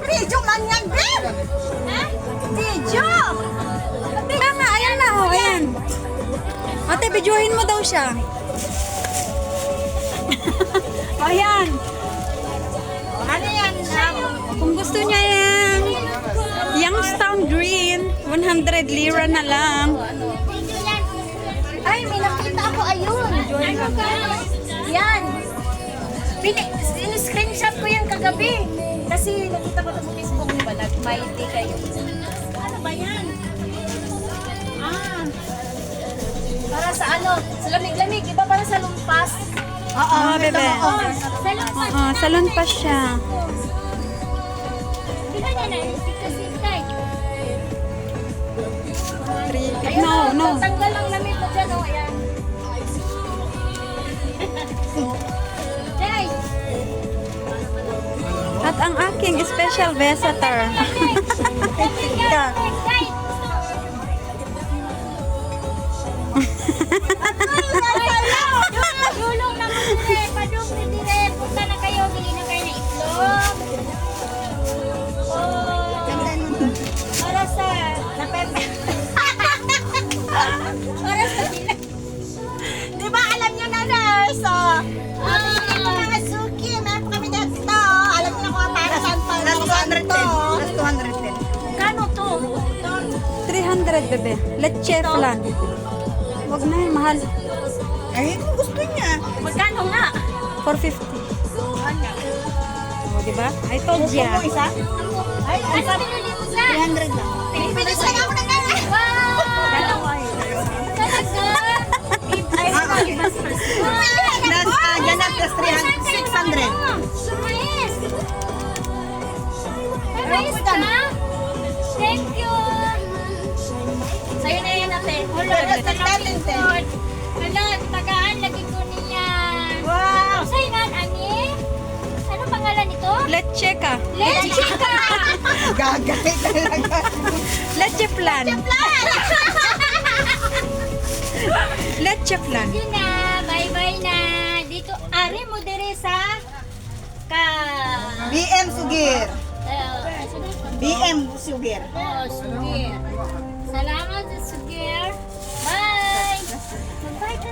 Video lang yan, babe! Ha? Video! Kaya nga, ayan na, oh, ayan. Ate, videohin mo daw siya. Ayan. Ano yan? Kung gusto niya yan, Youngstown Green, 100 lira na lang. Ay, may nakita ako. Ayun. Yan. In-screenshot ko yan kagabi. Kasi nakita ko ito sa Facebook ni Balag. May day kayo. Ano ba yan? Ah. Para sa ano? Sa lamig-lamig. Iba para sa lumpas. Oo, bebe. Oh, sa lumpas. Salon pa siya. Tingnan niya na. Sikasitay. Ayun, no. Tanggal lang lamig ko dyan. Oh, ayan. Day. At ang aking special visitor. Day. Dulong na mo dire, padung ni dire, punta na kayo, bili na kayo ng itlog. Oh, para sa Pepe. para sa bilang. Di ba alam nyo na, nurse? Oh. Bibili ko mga suki. Meron pa kami dito. Alam nyo na kung para saan pa. Last 210. Kano to? 300, bebe. Leche flan. Wag na yun, mahal. Ay, kung gusto niya. Magkano nga? 450. O, diba? I told ya. Kung isa? Ay, Ano pinili mo sa? 300 lang. Pinipilis lang ako na gano'n. Wow! Dalawa Talaga? Yan ang plus 600. Sumayes! Sumayes ka? Thank you! Sa'yo na yan, ate. Pero sa natin, te. Hala, tagaan lagi ko niya. Wow! Sa'yo na, ani? Ano pangalan nito? Leche ka. Leche ka! Gagay talaga. Leche flan. Leche flan. Yun na, bye-bye na. Dito, ari mo dire sa ka... BM Sugir. Uh, BM Sugir. Oh, Sugir. Salamat sa Sugir. Bye! Bye ka